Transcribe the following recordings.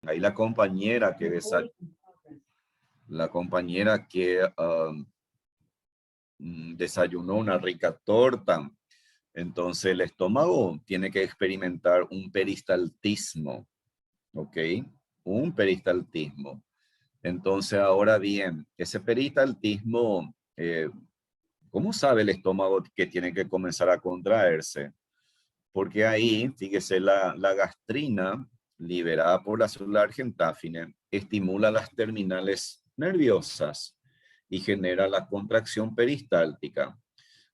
Ahí la compañera que desayunó una rica torta. Entonces el estómago tiene que experimentar un peristaltismo, ¿ok? Un peristaltismo. Entonces ahora bien, ese peristaltismo, ¿cómo sabe el estómago que tiene que comenzar a contraerse? Porque ahí, fíjese, la gastrina liberada por la célula argentáfine estimula las terminales nerviosas y genera la contracción peristáltica.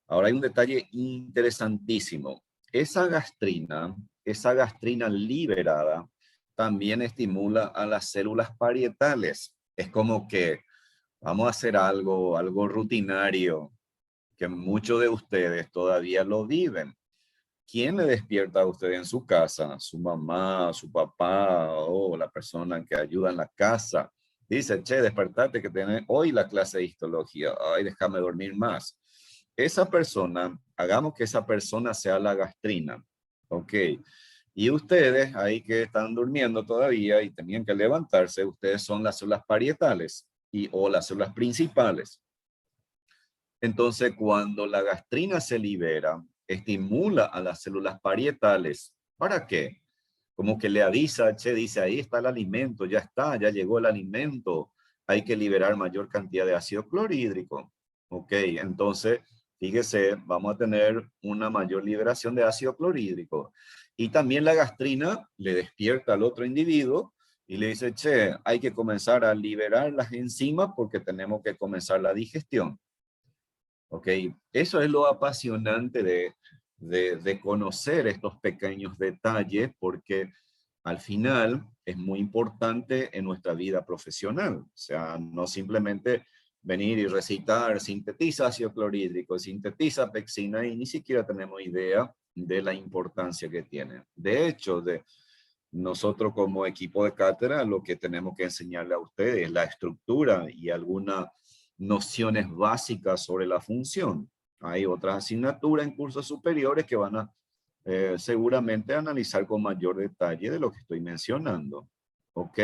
Ahora hay un detalle interesantísimo. Esa gastrina liberada también estimula a las células parietales. Es como que vamos a hacer algo rutinario que muchos de ustedes todavía lo viven. ¿Quién le despierta a usted en su casa? ¿Su mamá, su papá o la persona que ayuda en la casa? Dice, che, despertate que tenés hoy la clase de histología. Ay, déjame dormir más. Esa persona, hagamos que esa persona sea la gastrina. Ok. Y ustedes, ahí que están durmiendo todavía y tenían que levantarse, ustedes son las células parietales o las células principales. Entonces, cuando la gastrina se libera, estimula a las células parietales. ¿Para qué? Como que le avisa, che, dice, ahí está el alimento, ya está, ya llegó el alimento, hay que liberar mayor cantidad de ácido clorhídrico. Ok, entonces, fíjese, vamos a tener una mayor liberación de ácido clorhídrico. Y también la gastrina le despierta al otro individuo y le dice, che, hay que comenzar a liberar las enzimas porque tenemos que comenzar la digestión. ¿Ok? Eso es lo apasionante de conocer estos pequeños detalles porque al final es muy importante en nuestra vida profesional. O sea, no simplemente venir y recitar, sintetiza ácido clorhídrico, sintetiza pexina y ni siquiera tenemos idea de la importancia que tiene. De hecho, nosotros como equipo de cátedra lo que tenemos que enseñarle a ustedes es la estructura y algunas nociones básicas sobre la función. Hay otras asignaturas en cursos superiores que van a seguramente analizar con mayor detalle de lo que estoy mencionando. ¿Ok?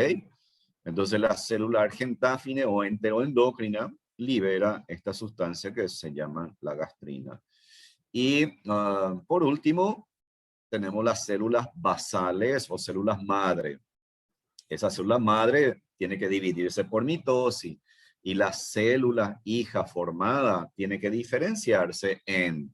Entonces la célula argentáfine o enteroendocrina libera esta sustancia que se llama la gastrina. Y por último, tenemos las células basales o células madre. Esa célula madre tiene que dividirse por mitosis y la célula hija formada tiene que diferenciarse en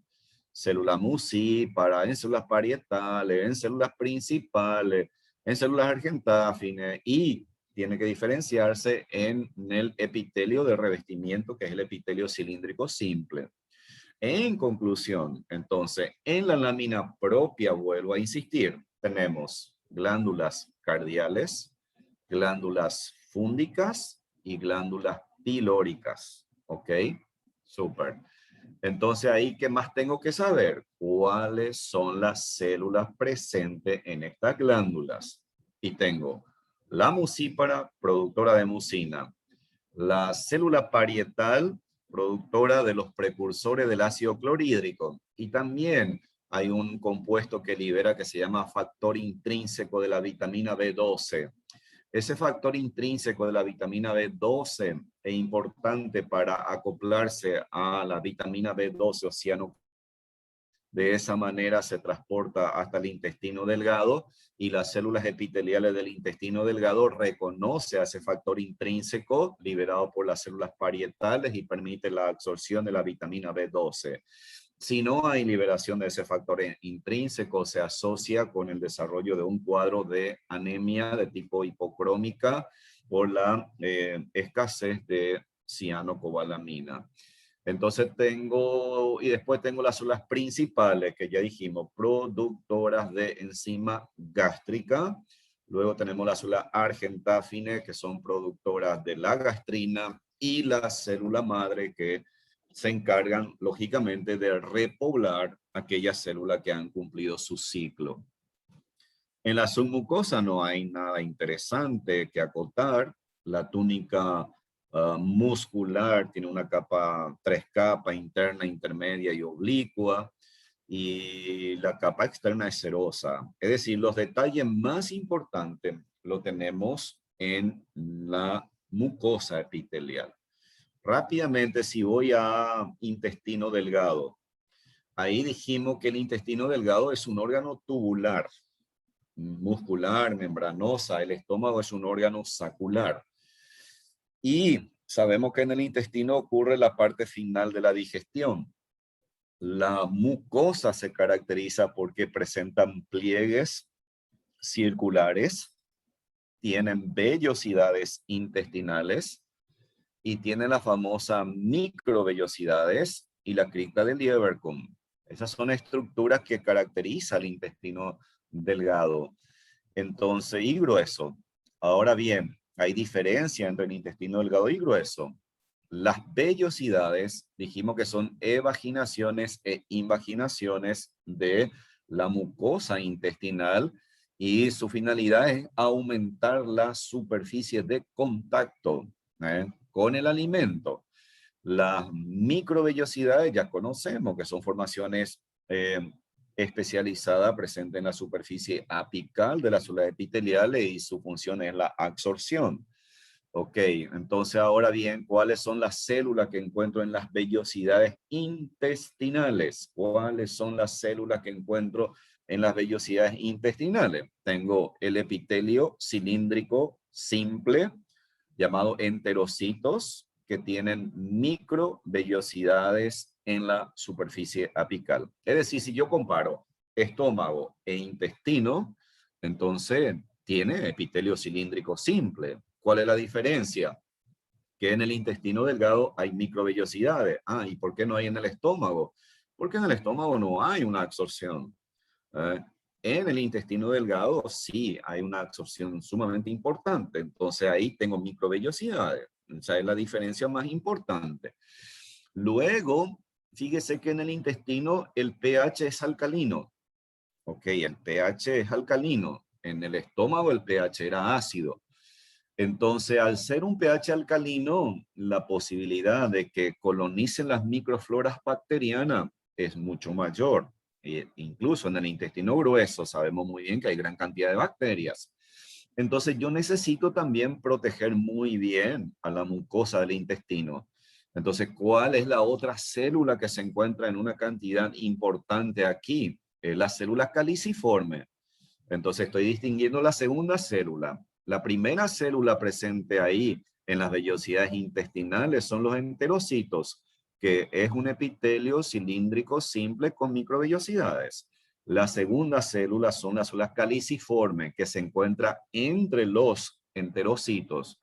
células mucíparas, en células parietales, en células principales, en células argentáfines y tiene que diferenciarse en el epitelio de revestimiento, que es el epitelio cilíndrico simple. En conclusión, entonces, en la lámina propia, vuelvo a insistir, tenemos glándulas cardiales, glándulas fúndicas y glándulas pilóricas. ¿Ok? Súper. Entonces, ahí, ¿qué más tengo que saber? ¿Cuáles son las células presentes en estas glándulas? Y tengo la mucípara, productora de mucina, la célula parietal, productora de los precursores del ácido clorhídrico. Y también hay un compuesto que libera que se llama factor intrínseco de la vitamina B12. Ese factor intrínseco de la vitamina B12 es importante para acoplarse a la vitamina B12 oceano. De esa manera se transporta hasta el intestino delgado y las células epiteliales del intestino delgado reconoce a ese factor intrínseco liberado por las células parietales y permite la absorción de la vitamina B12. Si no hay liberación de ese factor intrínseco, se asocia con el desarrollo de un cuadro de anemia de tipo hipocrómica por la escasez de cianocobalamina. Entonces y después tengo las células principales que ya dijimos, productoras de enzima gástrica. Luego tenemos las células argentáfines que son productoras de la gastrina y la célula madre que se encargan lógicamente de repoblar aquellas células que han cumplido su ciclo. En la submucosa no hay nada interesante que acotar. La túnica muscular tiene una capa, 3 capas, interna, intermedia y oblicua. Y la capa externa es serosa. Es decir, los detalles más importantes lo tenemos en la mucosa epitelial. Rápidamente, si voy a intestino delgado, ahí dijimos que el intestino delgado es un órgano tubular, muscular, membranosa. El estómago es un órgano sacular. Y sabemos que en el intestino ocurre la parte final de la digestión. La mucosa se caracteriza porque presentan pliegues circulares, tienen vellosidades intestinales y tienen la famosa microvellosidades y la cripta de Lieberkühn. Esas son estructuras que caracterizan el intestino delgado, entonces, y grueso. Ahora bien, hay diferencia entre el intestino delgado y grueso. Las vellosidades, dijimos que son evaginaciones e invaginaciones de la mucosa intestinal y su finalidad es aumentar la superficie de contacto con el alimento. Las microvellosidades ya conocemos que son formaciones especializadas presentes en la superficie apical de las células epiteliales y su función es la absorción. Ok, entonces ahora bien, ¿cuáles son las células que encuentro en las vellosidades intestinales? ¿Cuáles son las células que encuentro en las vellosidades intestinales? Tengo el epitelio cilíndrico simple, llamado enterocitos, que tienen microvellosidades en la superficie apical. Es decir, si yo comparo estómago e intestino, entonces tiene epitelio cilíndrico simple. ¿Cuál es la diferencia? Que en el intestino delgado hay microvellosidades. ¿Y por qué no hay en el estómago? Porque en el estómago no hay una absorción. ¿Eh? En el intestino delgado sí hay una absorción sumamente importante. Entonces ahí tengo microvellosidades. Esa es la diferencia más importante. Luego, fíjese que en el intestino el pH es alcalino. Ok, el pH es alcalino. En el estómago el pH era ácido. Entonces, al ser un pH alcalino, la posibilidad de que colonicen las microfloras bacterianas es mucho mayor. Incluso en el intestino grueso sabemos muy bien que hay gran cantidad de bacterias. Entonces, yo necesito también proteger muy bien a la mucosa del intestino. Entonces, ¿cuál es la otra célula que se encuentra en una cantidad importante aquí? La célula caliciforme. Entonces estoy distinguiendo la segunda célula. La primera célula presente ahí en las vellosidades intestinales son los enterocitos, que es un epitelio cilíndrico simple con microvellosidades. La segunda célula son las células caliciformes, que se encuentra entre los enterocitos.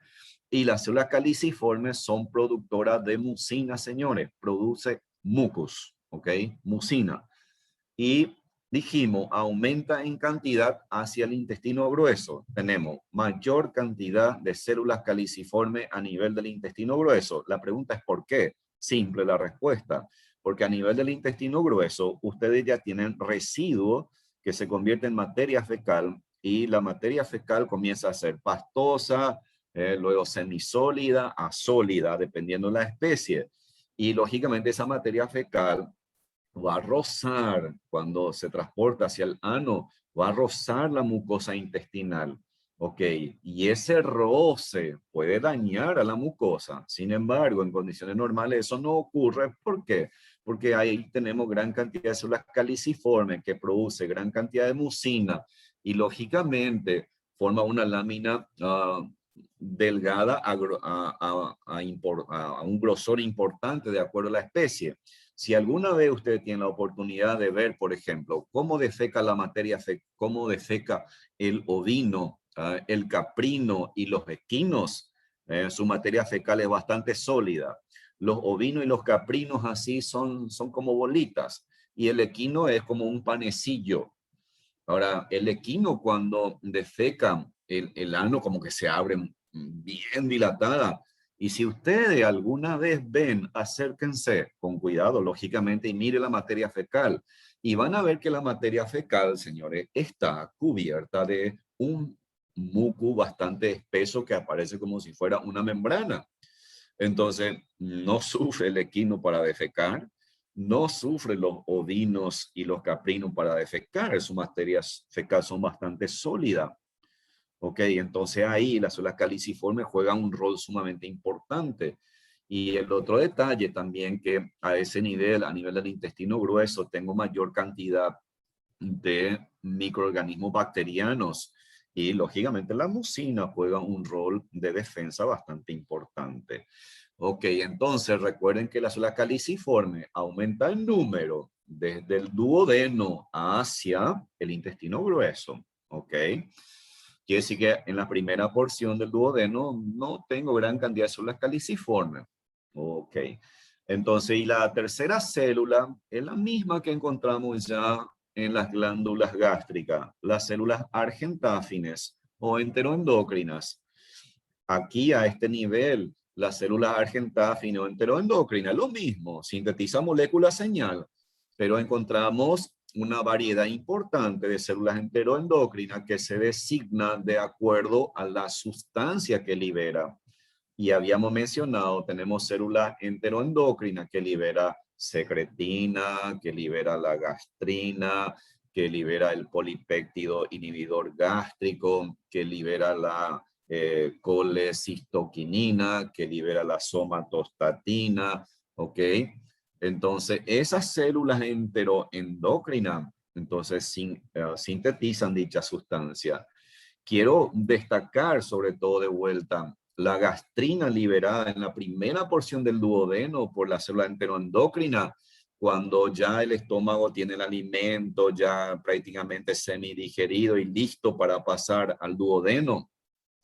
Y las células caliciformes son productoras de mucina, señores. Produce mucus, ¿ok? Mucina. Y dijimos, aumenta en cantidad hacia el intestino grueso. Tenemos mayor cantidad de células caliciformes a nivel del intestino grueso. La pregunta es ¿por qué? Simple la respuesta. Porque a nivel del intestino grueso, ustedes ya tienen residuos que se convierten en materia fecal y la materia fecal comienza a ser pastosa, luego semisólida a sólida, dependiendo de la especie. Y lógicamente esa materia fecal va a rozar cuando se transporta hacia el ano, va a rozar la mucosa intestinal. Ok, y ese roce puede dañar a la mucosa. Sin embargo, en condiciones normales eso no ocurre. ¿Por qué? Porque ahí tenemos gran cantidad de células caliciformes que produce gran cantidad de mucina y lógicamente forma una lámina delgada a un grosor importante de acuerdo a la especie. Si alguna vez usted tiene la oportunidad de ver, por ejemplo, cómo defeca la materia, cómo defeca el ovino, el caprino y los equinos, su materia fecal es bastante sólida. Los ovinos y los caprinos así son como bolitas y el equino es como un panecillo. Ahora, el equino cuando defeca, el ano como que se abre bien dilatada. Y si ustedes alguna vez ven, acérquense con cuidado, lógicamente, y mire la materia fecal. Y van a ver que la materia fecal, señores, está cubierta de un muco bastante espeso que aparece como si fuera una membrana. Entonces, no sufre el equino para defecar, no sufren los ovinos y los caprinos para defecar, sus materias fecales son bastante sólidas. Ok, entonces ahí las células caliciformes juegan un rol sumamente importante. Y el otro detalle también que a ese nivel, a nivel del intestino grueso, tengo mayor cantidad de microorganismos bacterianos y lógicamente la mucina juega un rol de defensa bastante importante. Ok, entonces recuerden que la célula caliciforme aumenta en número desde el duodeno hacia el intestino grueso. Ok, quiere decir que en la primera porción del duodeno no tengo gran cantidad de células caliciformes. Ok, entonces, y la tercera célula es la misma que encontramos ya en las glándulas gástricas, las células argentáfines o enteroendocrinas. Aquí a este nivel, las células argentáfines o enteroendocrinas, lo mismo, sintetiza molécula señal, pero encontramos una variedad importante de células enteroendocrinas que se designan de acuerdo a la sustancia que libera. Y habíamos mencionado, tenemos células enteroendocrinas que libera secretina, que libera la gastrina, que libera el polipéptido inhibidor gástrico, que libera la colecistoquinina, que libera la somatostatina, ¿ok? Entonces, esas células enteroendocrinas, entonces, sintetizan dicha sustancia. Quiero destacar sobre todo de vuelta la gastrina liberada en la primera porción del duodeno por la célula enteroendocrina, cuando ya el estómago tiene el alimento ya prácticamente semidigerido y listo para pasar al duodeno.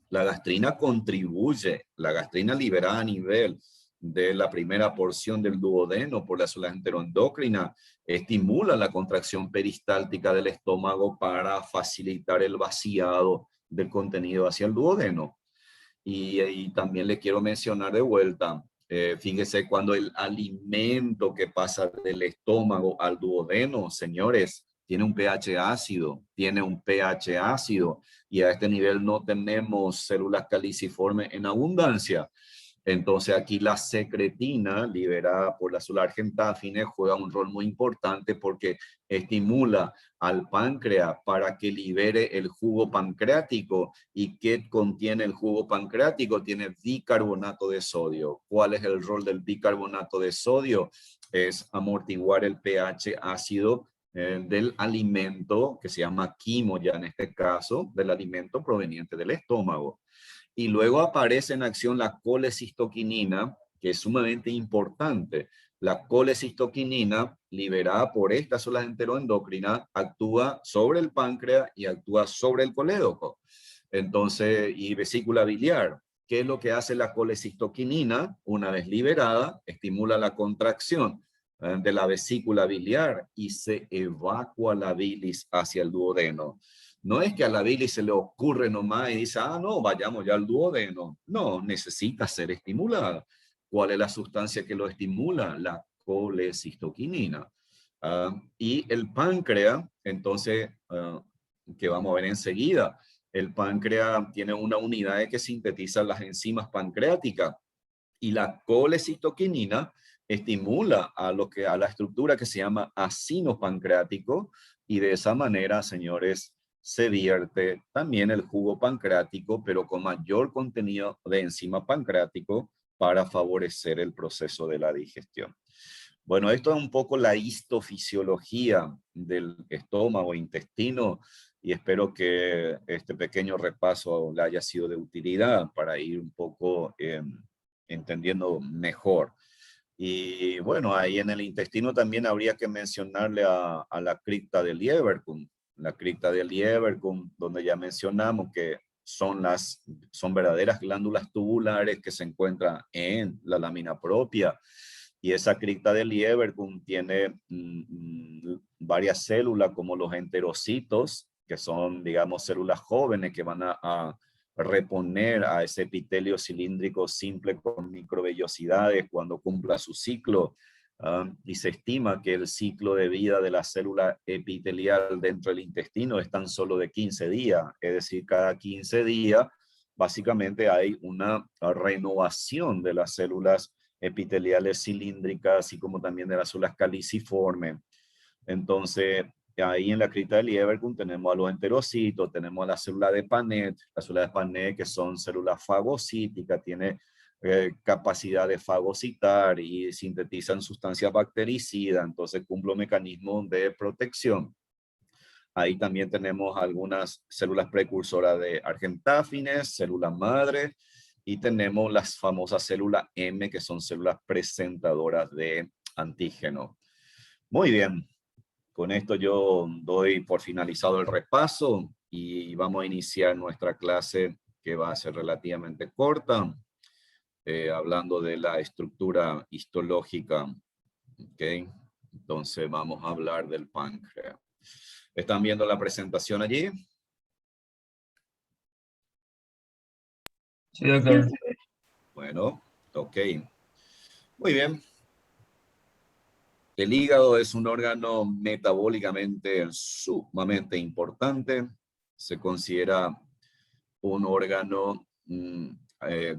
La gastrina contribuye, la gastrina liberada a nivel de la primera porción del duodeno por la célula enteroendocrina estimula la contracción peristáltica del estómago para facilitar el vaciado del contenido hacia el duodeno. Y también le quiero mencionar de vuelta, fíjese cuando el alimento que pasa del estómago al duodeno, señores, tiene un pH ácido, y a este nivel no tenemos células caliciformes en abundancia. Entonces aquí la secretina liberada por la célula argentáfine juega un rol muy importante porque estimula al páncreas para que libere el jugo pancreático. ¿Y qué contiene el jugo pancreático? Tiene bicarbonato de sodio. ¿Cuál es el rol del bicarbonato de sodio? Es amortiguar el pH ácido del alimento que se llama quimo, ya en este caso, del alimento proveniente del estómago. Y luego aparece en acción la colecistoquinina, que es sumamente importante. La colecistoquinina, liberada por estas células enteroendocrinas, actúa sobre el páncreas y actúa sobre el colédoco. Entonces, y vesícula biliar. ¿Qué es lo que hace la colecistoquinina? Una vez liberada, estimula la contracción de la vesícula biliar y se evacua la bilis hacia el duodeno. No es que a la bilis se le ocurre nomás y dice, ah, no, vayamos ya al duodeno. No, necesita ser estimulada. ¿Cuál es la sustancia que lo estimula? La colecistoquinina. Y el páncreas, entonces, que vamos a ver enseguida, el páncreas tiene una unidad que sintetiza las enzimas pancreáticas y la colecistoquinina estimula a la estructura que se llama acino pancreático y de esa manera, señores, se vierte también el jugo pancreático, pero con mayor contenido de enzima pancreático para favorecer el proceso de la digestión. Bueno, esto es un poco la histofisiología del estómago, intestino, y espero que este pequeño repaso le haya sido de utilidad para ir un poco entendiendo mejor. Y bueno, ahí en el intestino también habría que mencionarle a la cripta de Lieberkühn. La cripta de Lieberkühn, donde ya mencionamos que son verdaderas glándulas tubulares que se encuentran en la lámina propia. Y esa cripta de Lieberkühn tiene varias células como los enterocitos, que son, digamos, células jóvenes que van a reponer a ese epitelio cilíndrico simple con microvellosidades cuando cumpla su ciclo. Y se estima que el ciclo de vida de la célula epitelial dentro del intestino es tan solo de 15 días, es decir, cada 15 días básicamente hay una renovación de las células epiteliales cilíndricas, así como también de las células caliciformes. Entonces, ahí en la cripta de Lieberkühn tenemos a los enterocitos, tenemos a la célula de Paneth, la célula de Paneth que son células fagocíticas, tiene capacidad de fagocitar y sintetizan sustancias bactericidas, entonces cumple un mecanismo de protección. Ahí también tenemos algunas células precursoras de argentáfines, células madre, y tenemos las famosas células M, que son células presentadoras de antígeno. Muy bien, con esto yo doy por finalizado el repaso y vamos a iniciar nuestra clase que va a ser relativamente corta, hablando de la estructura histológica. ¿Okay? Entonces vamos a hablar del páncreas. ¿Están viendo la presentación allí? Sí, doctor. Bueno, ok. Muy bien. El hígado es un órgano metabólicamente sumamente importante. Se considera un órgano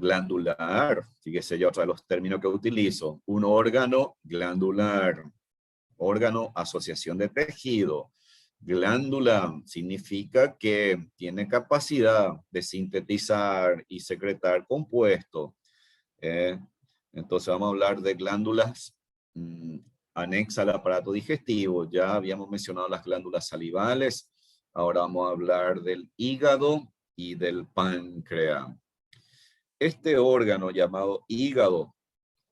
glandular. Fíjese ya otro de los términos que utilizo. Un órgano glandular. Órgano, asociación de tejido. Glándula significa que tiene capacidad de sintetizar y secretar compuestos. Entonces vamos a hablar de glándulas anexas al aparato digestivo. Ya habíamos mencionado las glándulas salivales. Ahora vamos a hablar del hígado y del páncreas. Este órgano llamado hígado,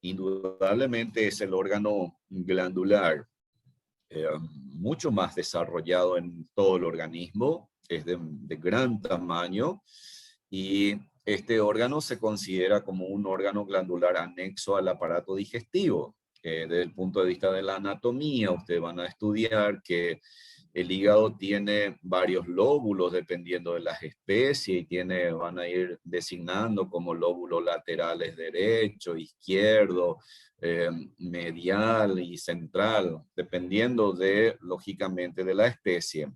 indudablemente es el órgano glandular mucho más desarrollado en todo el organismo, es de gran tamaño y este órgano se considera como un órgano glandular anexo al aparato digestivo. Desde el punto de vista de la anatomía, ustedes van a estudiar que el hígado tiene varios lóbulos dependiendo de las especies y van a ir designando como lóbulos laterales derecho, izquierdo, medial y central, dependiendo lógicamente, de la especie.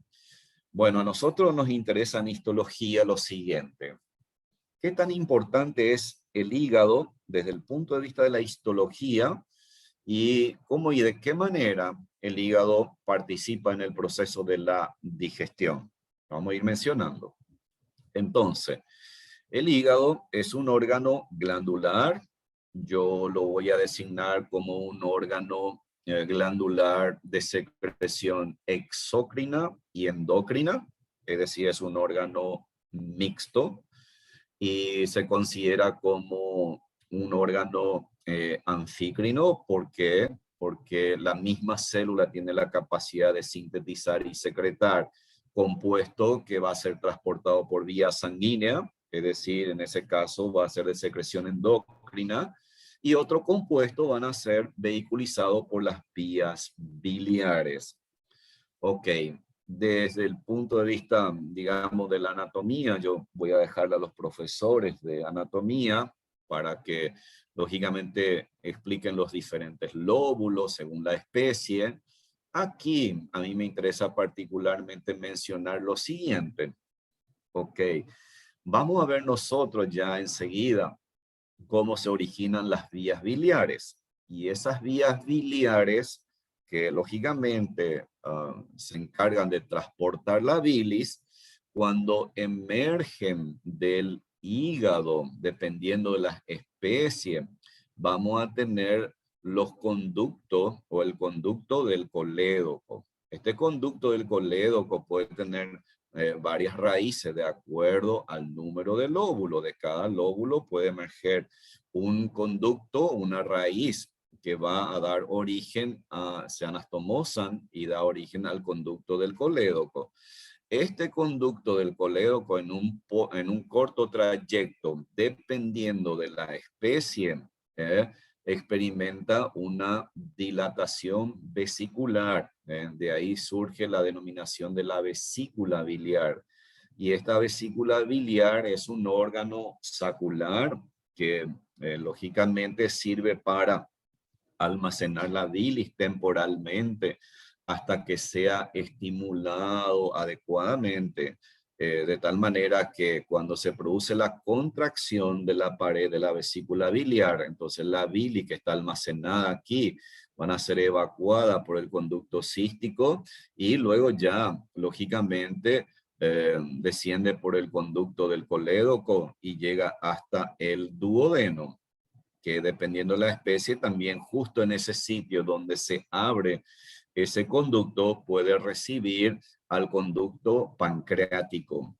Bueno, a nosotros nos interesa en histología lo siguiente. ¿Qué tan importante es el hígado desde el punto de vista de la histología y cómo y de qué manera el hígado participa en el proceso de la digestión? Vamos a ir mencionando. Entonces, el hígado es un órgano glandular. Yo lo voy a designar como un órgano glandular de secreción exócrina y endocrina, es decir, es un órgano mixto y se considera como un órgano anfícrino. ¿Por qué? Porque la misma célula tiene la capacidad de sintetizar y secretar compuesto que va a ser transportado por vía sanguínea, es decir, en ese caso va a ser de secreción endocrina, y otro compuesto van a ser vehiculizados por las vías biliares. Ok, desde el punto de vista, digamos, de la anatomía, yo voy a dejarle a los profesores de anatomía para que, lógicamente, expliquen los diferentes lóbulos según la especie. Aquí a mí me interesa particularmente mencionar lo siguiente. Ok, vamos a ver nosotros ya enseguida cómo se originan las vías biliares. Y esas vías biliares que lógicamente se encargan de transportar la bilis, cuando emergen del hígado, dependiendo de las especies, vamos a tener los conductos o el conducto del colédoco. Este conducto del colédoco puede tener varias raíces de acuerdo al número de lóbulo. De cada lóbulo puede emerger un conducto, una raíz que va a dar origen a, se anastomosan y da origen al conducto del colédoco. Este conducto del colédoco en un corto trayecto, dependiendo de la especie, experimenta una dilatación vesicular. De ahí surge la denominación de la vesícula biliar. Y esta vesícula biliar es un órgano sacular que lógicamente sirve para almacenar la bilis temporalmente hasta que sea estimulado adecuadamente. de tal manera que cuando se produce la contracción de la pared de la vesícula biliar, entonces la bilis que está almacenada aquí van a ser evacuadas por el conducto cístico y luego ya, lógicamente, desciende por el conducto del colédoco y llega hasta el duodeno, que dependiendo de la especie, también justo en ese sitio donde se abre ese conducto puede recibir al conducto pancreático.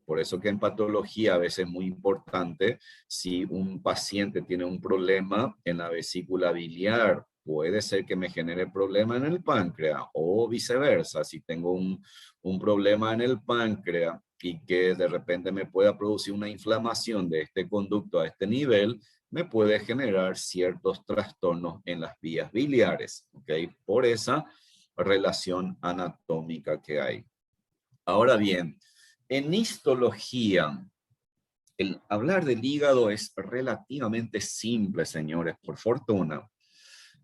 Por eso que en patología a veces es muy importante, si un paciente tiene un problema en la vesícula biliar, puede ser que me genere problema en el páncreas o viceversa. Si tengo un problema en el páncreas y que de repente me pueda producir una inflamación de este conducto a este nivel, me puede generar ciertos trastornos en las vías biliares, ¿ok? Por esa relación anatómica que hay. Ahora bien, en histología, el hablar del hígado es relativamente simple, señores, por fortuna.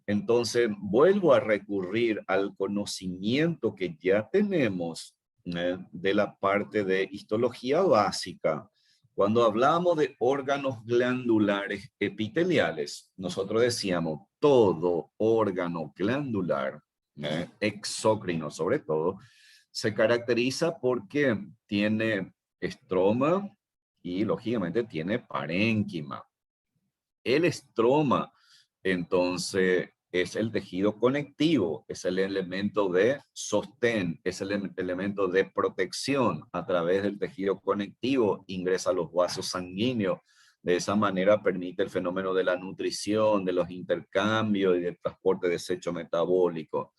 Entonces, vuelvo a recurrir al conocimiento que ya tenemos de la parte de histología básica. Cuando hablamos de órganos glandulares epiteliales, nosotros decíamos todo órgano glandular, exócrino sobre todo, se caracteriza porque tiene estroma y lógicamente tiene parénquima. El estroma, entonces, es el tejido conectivo, es el elemento de sostén, es el elemento de protección. A través del tejido conectivo ingresa a los vasos sanguíneos. De esa manera permite el fenómeno de la nutrición, de los intercambios y del transporte de desecho metabólico.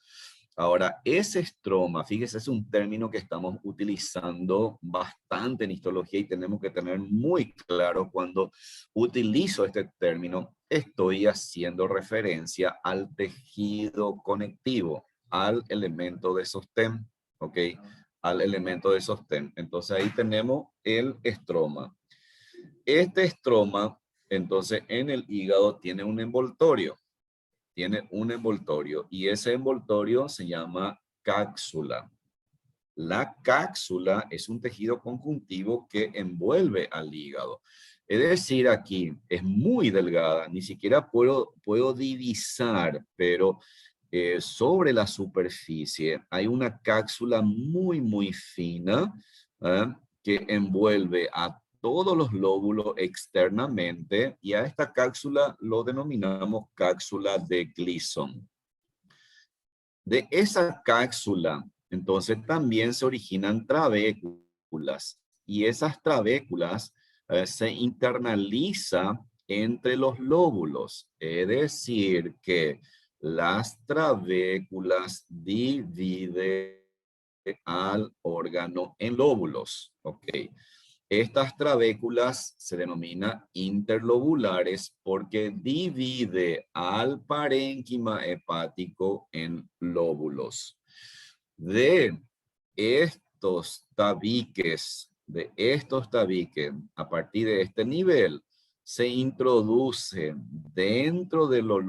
Ahora, ese estroma, fíjese, es un término que estamos utilizando bastante en histología y tenemos que tener muy claro cuando utilizo este término, estoy haciendo referencia al tejido conectivo, al elemento de sostén, ¿ok? Al elemento de sostén. Entonces ahí tenemos el estroma. Este estroma, entonces en el hígado tiene un envoltorio y ese envoltorio se llama cápsula. La cápsula es un tejido conjuntivo que envuelve al hígado. Es decir, aquí es muy delgada, ni siquiera puedo divisar, pero sobre la superficie hay una cápsula muy, muy fina que envuelve a todos los lóbulos externamente y a esta cápsula lo denominamos cápsula de Gleason. De esa cápsula, entonces también se originan trabéculas y esas trabéculas se internalizan entre los lóbulos, es decir, que las trabéculas dividen al órgano en lóbulos, ¿ok? Estas trabéculas se denominan interlobulares porque divide al parénquima hepático en lóbulos. De estos tabiques, a partir de este nivel, se introduce dentro de los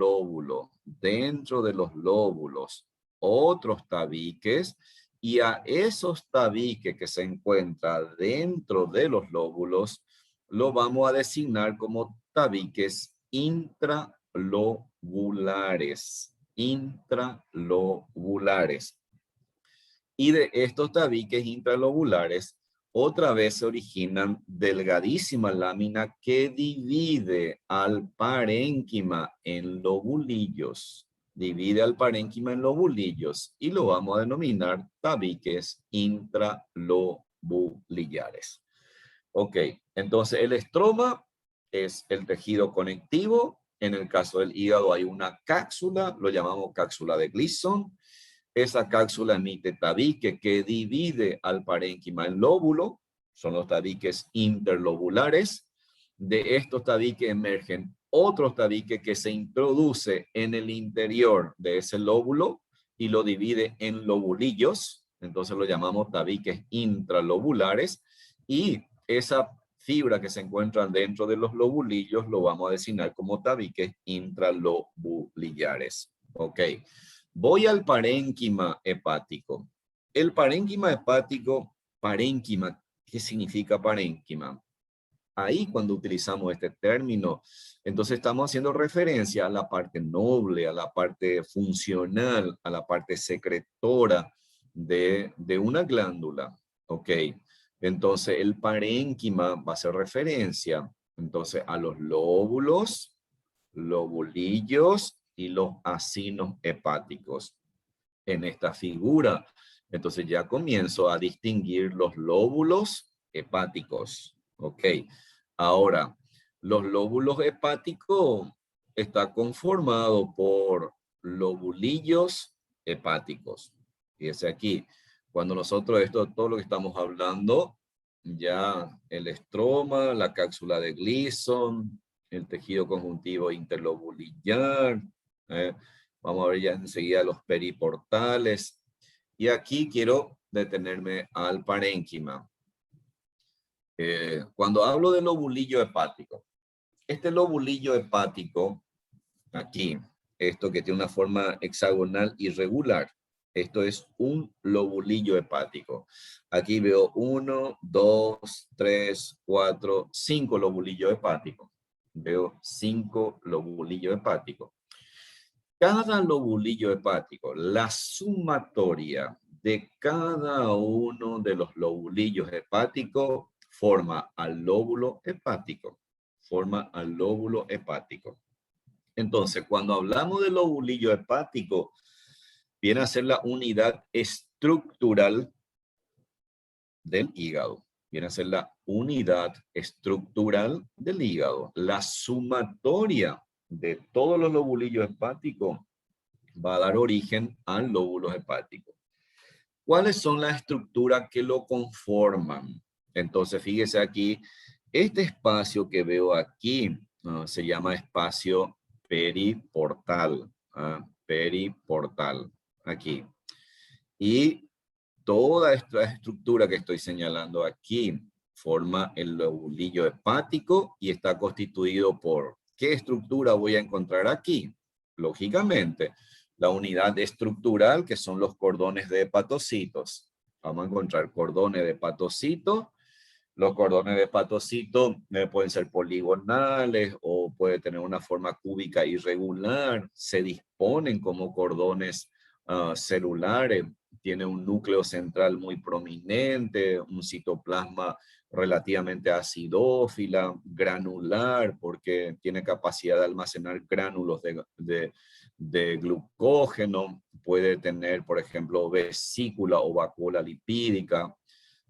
lóbulos, otros tabiques, y a esos tabiques que se encuentran dentro de los lóbulos, lo vamos a designar como tabiques intralobulares. Y de estos tabiques intralobulares, otra vez se originan delgadísimas láminas que divide al parénquima en lobulillos. Divide al parénquima en lobulillos y lo vamos a denominar tabiques intralobulillares. Ok, entonces el estroma es el tejido conectivo. En el caso del hígado hay una cápsula, lo llamamos cápsula de Gleason. Esa cápsula emite tabique que divide al parénquima en lóbulo, son los tabiques interlobulares. De estos tabiques emergen otros tabiques que se introduce en el interior de ese lóbulo y lo divide en lobulillos, entonces lo llamamos tabiques intralobulares, y esa fibra que se encuentra dentro de los lobulillos lo vamos a designar como tabiques intralobulillares. Ok. Voy al parénquima hepático. El parénquima hepático parénquima. ¿Qué significa parénquima? Ahí cuando utilizamos este término, entonces estamos haciendo referencia a la parte noble, a la parte funcional, a la parte secretora de una glándula. ¿Ok? Entonces el parénquima va a hacer referencia entonces a los lóbulos, lobulillos y los acinos hepáticos. En esta figura, entonces ya comienzo a distinguir los lóbulos hepáticos. Ok. Ahora, los lóbulos hepáticos está conformado por lobulillos hepáticos. Fíjense aquí, cuando nosotros todo lo que estamos hablando, ya el estroma, la cápsula de Gleason, el tejido conjuntivo interlobulillar, vamos a ver ya enseguida los periportales. Y aquí quiero detenerme al parénquima. Cuando hablo de lobulillo hepático, este lobulillo hepático, aquí, esto que tiene una forma hexagonal irregular, esto es un lobulillo hepático. Aquí veo 1, 2, 3, 4, 5 lobulillos hepáticos. Veo 5 lobulillos hepáticos. Cada lobulillo hepático, la sumatoria de cada uno de los lobulillos hepáticos forma al lóbulo hepático. Forma al lóbulo hepático. Entonces, cuando hablamos de lobulillo hepático, viene a ser la unidad estructural del hígado. Viene a ser la unidad estructural del hígado. La sumatoria de todos los lobulillos hepáticos va a dar origen al lóbulo hepático. ¿Cuáles son las estructuras que lo conforman? Entonces, fíjese aquí, este espacio que veo aquí se llama espacio periportal. Periportal, aquí. Y toda esta estructura que estoy señalando aquí forma el lobulillo hepático y está constituido por, ¿qué estructura voy a encontrar aquí? Lógicamente, la unidad estructural, que son los cordones de hepatocitos. Vamos a encontrar cordones de hepatocitos. Los cordones de hepatocitos pueden ser poligonales o puede tener una forma cúbica irregular. Se disponen como cordones celulares. Tiene un núcleo central muy prominente, un citoplasma relativamente acidófila, granular, porque tiene capacidad de almacenar gránulos de glucógeno. Puede tener, por ejemplo, vesícula o vacuola lipídica.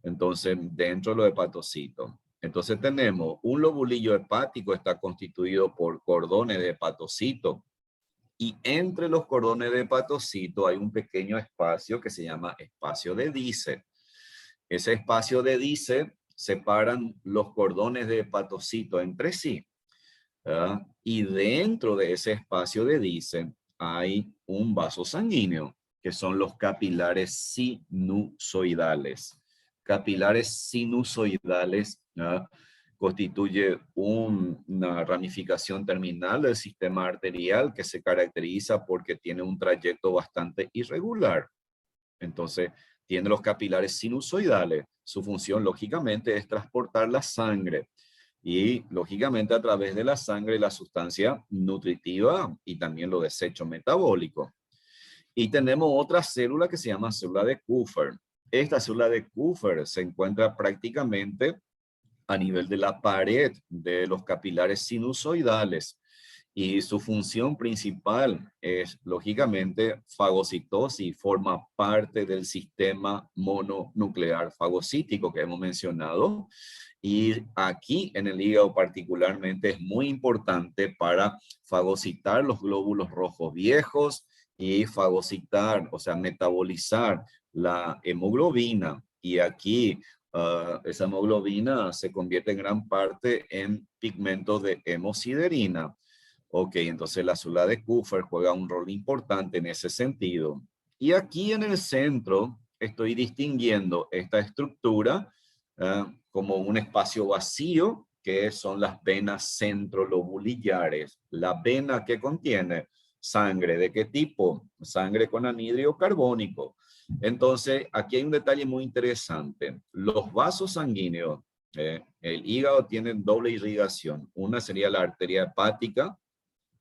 Entonces, dentro de los hepatocitos. Entonces tenemos un lobulillo hepático, está constituido por cordones de hepatocitos. Y entre los cordones de hepatocito hay un pequeño espacio que se llama espacio de Dice. Ese espacio de Dice separan los cordones de hepatocito entre sí. ¿Verdad? Y dentro de ese espacio de Dice hay un vaso sanguíneo, que son los capilares sinusoidales. Capilares sinusoidales, ¿verdad? Constituye una ramificación terminal del sistema arterial que se caracteriza porque tiene un trayecto bastante irregular. Entonces, tiene los capilares sinusoidales. Su función, lógicamente, es transportar la sangre y, lógicamente, a través de la sangre, la sustancia nutritiva y también los desechos metabólicos. Y tenemos otra célula que se llama célula de Kupffer. Esta célula de Kupffer se encuentra prácticamente a nivel de la pared de los capilares sinusoidales y su función principal es, lógicamente, fagocitosis, forma parte del sistema mononuclear fagocítico que hemos mencionado. Y aquí en el hígado particularmente es muy importante para fagocitar los glóbulos rojos viejos y fagocitar, o sea, metabolizar la hemoglobina. Y aquí esa hemoglobina se convierte en gran parte en pigmentos de hemosiderina. Ok, entonces la célula de Kupffer juega un rol importante en ese sentido. Y aquí en el centro estoy distinguiendo esta estructura como un espacio vacío, que son las venas centrolobulillares. La vena que contiene sangre. ¿De qué tipo? Sangre con anhídrido carbónico. Entonces, aquí hay un detalle muy interesante. Los vasos sanguíneos, el hígado tiene doble irrigación. Una sería la arteria hepática.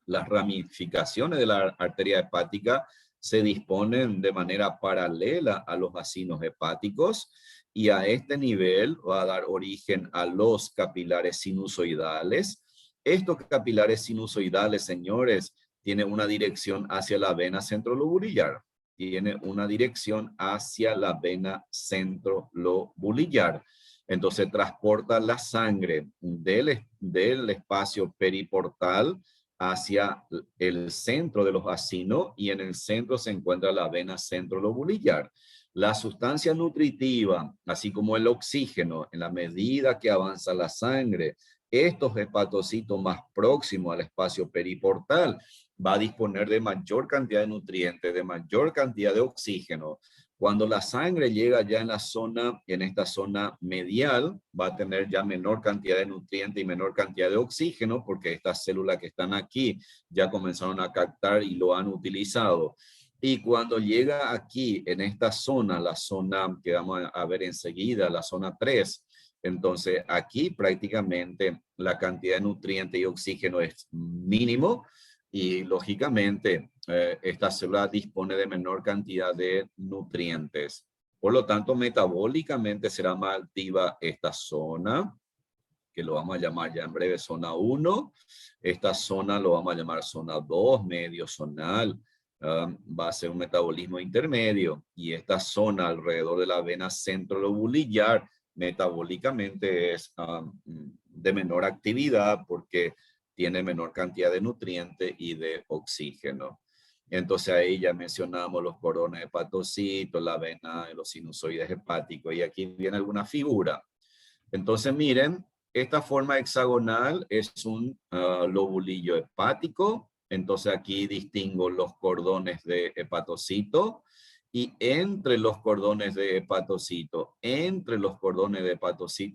Las ramificaciones de la arteria hepática se disponen de manera paralela a los vacinos hepáticos y a este nivel va a dar origen a los capilares sinusoidales. Estos capilares sinusoidales, señores, tienen una dirección hacia la vena centrolobulillar. Tiene una dirección hacia la vena centrolobulillar. Entonces transporta la sangre del espacio periportal hacia el centro de los vacinos y en el centro se encuentra la vena centrolobulillar. La sustancia nutritiva, así como el oxígeno, en la medida que avanza la sangre, estos hepatocitos más próximos al espacio periportal va a disponer de mayor cantidad de nutrientes, de mayor cantidad de oxígeno. Cuando la sangre llega ya en esta zona medial, va a tener ya menor cantidad de nutrientes y menor cantidad de oxígeno, porque estas células que están aquí ya comenzaron a captar y lo han utilizado. Y cuando llega aquí, en esta zona, la zona que vamos a ver enseguida, la zona 3, entonces aquí prácticamente la cantidad de nutrientes y oxígeno es mínimo y lógicamente esta célula dispone de menor cantidad de nutrientes. Por lo tanto, metabólicamente será más activa esta zona, que lo vamos a llamar ya en breve zona 1. Esta zona lo vamos a llamar zona 2, medio zonal. Va a ser un metabolismo intermedio. Y esta zona alrededor de la vena centrolobulillar metabólicamente es de menor actividad porque tiene menor cantidad de nutrientes y de oxígeno. Entonces ahí ya mencionamos los cordones hepatocitos, la vena, los sinusoides hepáticos, y aquí viene alguna figura. Entonces miren, esta forma hexagonal es un lobulillo hepático. Entonces aquí distingo los cordones de hepatocito y entre los cordones de hepatocito,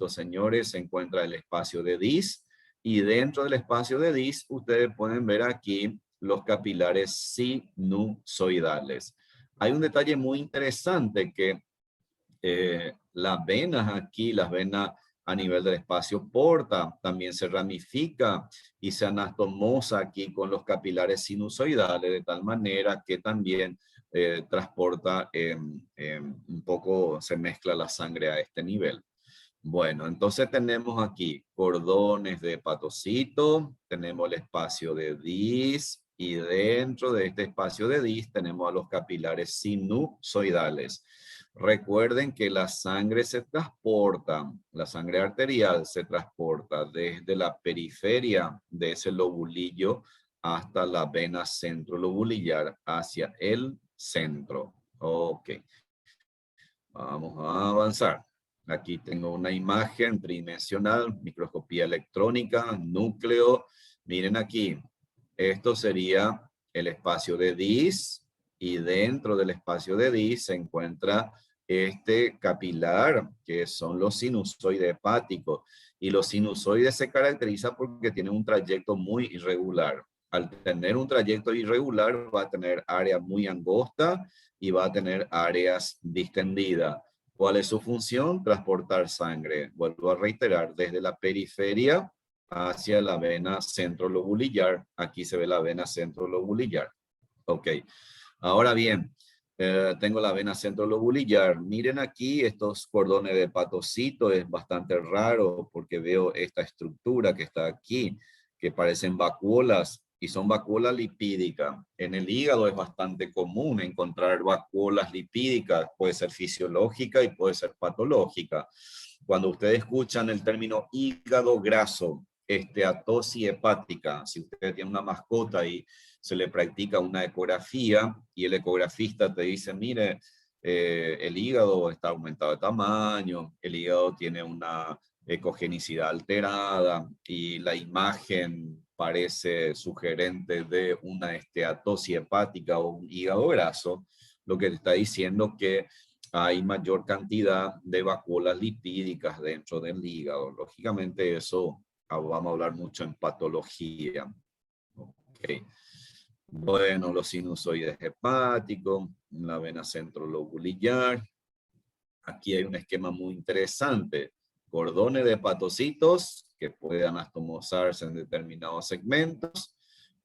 señores, se encuentra el espacio de Dis y dentro del espacio de Dis ustedes pueden ver aquí los capilares sinusoidales. Hay un detalle muy interesante que las venas aquí, las venas a nivel del espacio porta, también se ramifica y se anastomosa aquí con los capilares sinusoidales, de tal manera que también transporta un poco, se mezcla la sangre a este nivel. Bueno, entonces tenemos aquí cordones de hepatocito, tenemos el espacio de Dis y dentro de este espacio de Dis tenemos a los capilares sinusoidales. Recuerden que la sangre se transporta, la sangre arterial se transporta desde la periferia de ese lobulillo hasta la vena centrolobulillar hacia el centro. Ok, vamos a avanzar. Aquí tengo una imagen tridimensional, microscopía electrónica, núcleo. Miren aquí, esto sería el espacio de Dis y dentro del espacio de Dis se encuentra este capilar que son los sinusoides hepáticos. Y los sinusoides se caracterizan porque tienen un trayecto muy irregular. Al tener un trayecto irregular va a tener áreas muy angostas y va a tener áreas distendidas. ¿Cuál es su función? Transportar sangre. Vuelvo a reiterar, desde la periferia hacia la vena centrolobulillar. Aquí se ve la vena centrolobulillar. Ok. Ahora bien, tengo la vena centrolobulillar. Miren aquí estos cordones de hepatocito. Es bastante raro porque veo esta estructura que está aquí, que parecen vacuolas y son vacuolas lipídicas. En el hígado es bastante común encontrar vacuolas lipídicas. Puede ser fisiológica y puede ser patológica. Cuando ustedes escuchan el término hígado graso, esteatosis hepática, si usted tiene una mascota y se le practica una ecografía y el ecografista te dice, mire, el hígado está aumentado de tamaño, el hígado tiene una ecogenicidad alterada y la imagen parece sugerente de una esteatosis hepática o un hígado graso, lo que te está diciendo que hay mayor cantidad de vacuolas lipídicas dentro del hígado. Lógicamente eso vamos a hablar mucho en patología. Okay. Bueno, los sinusoides hepáticos, la vena centrolobulillar. Aquí hay un esquema muy interesante. Cordones de hepatocitos que pueden anastomosarse en determinados segmentos.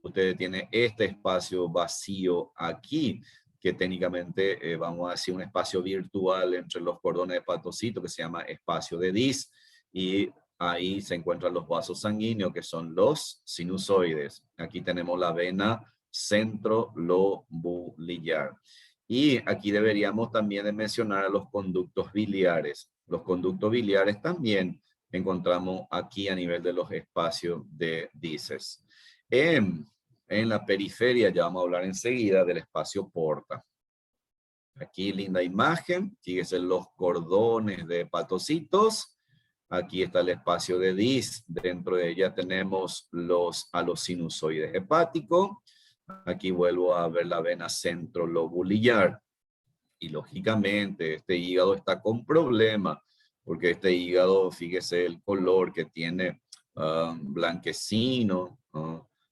Ustedes tienen este espacio vacío aquí, que técnicamente vamos a decir un espacio virtual entre los cordones de hepatocitos que se llama espacio de Dis, y ahí se encuentran los vasos sanguíneos que son los sinusoides. Aquí tenemos la vena centrolobulillar. Y aquí deberíamos también de mencionar a los conductos biliares. Los conductos biliares también encontramos aquí a nivel de los espacios de dices. En la periferia, ya vamos a hablar enseguida del espacio porta. Aquí linda imagen, fíjense los cordones de hepatocitos. Aquí está el espacio de Dis, dentro de ella tenemos a los sinusoides hepáticos. Aquí vuelvo a ver la vena centrolobulillar. Y lógicamente este hígado está con problema, porque este hígado, fíjese el color que tiene, blanquecino,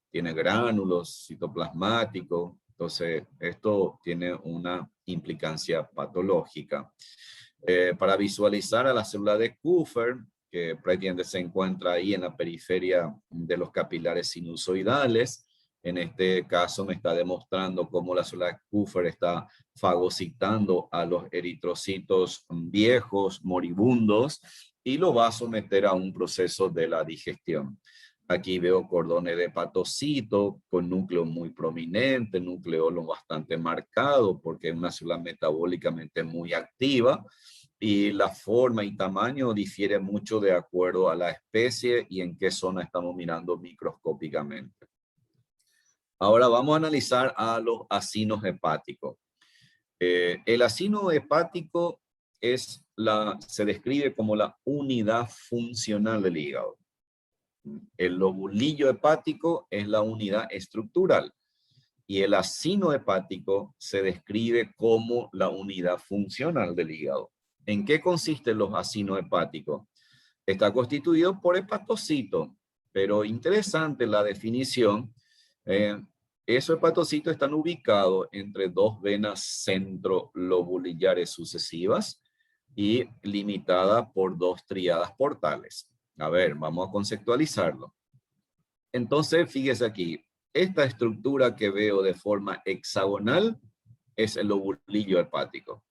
tiene gránulos citoplasmáticos. Entonces esto tiene una implicancia patológica. Para visualizar a la célula de Kupffer, que prácticamente se encuentra ahí en la periferia de los capilares sinusoidales, en este caso me está demostrando cómo la célula de Kupffer está fagocitando a los eritrocitos viejos, moribundos, y lo va a someter a un proceso de la digestión. Aquí veo cordones de hepatocito con núcleo muy prominente, nucleolo bastante marcado porque es una célula metabólicamente muy activa, y la forma y tamaño difiere mucho de acuerdo a la especie y en qué zona estamos mirando microscópicamente. Ahora vamos a analizar a los acinos hepáticos. El acino hepático se describe como la unidad funcional del hígado. El lobulillo hepático es la unidad estructural y el acino hepático se describe como la unidad funcional del hígado. ¿En qué consisten los acinos hepáticos? Está constituido por hepatocitos, pero interesante la definición. Esos hepatocitos están ubicados entre dos venas centrolobulillares sucesivas y limitadas por dos tríadas portales. A ver, vamos a conceptualizarlo. Entonces, fíjese aquí, esta estructura que veo de forma hexagonal es el lobulillo hepático.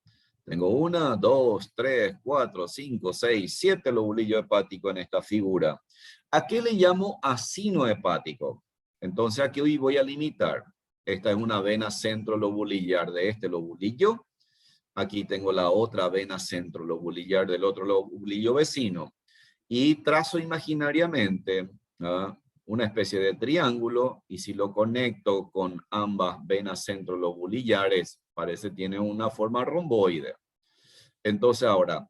Tengo 1, 2, 3, 4, 5, 6, 7 lobulillos hepáticos en esta figura. ¿A qué le llamo acino hepático? Entonces aquí hoy voy a limitar. Esta es una vena centrolobulillar de este lobulillo. Aquí tengo la otra vena centrolobulillar del otro lobulillo vecino. Y trazo imaginariamente una especie de triángulo, y si lo conecto con ambas venas centrolobulillares, parece que tiene una forma romboide. Entonces ahora,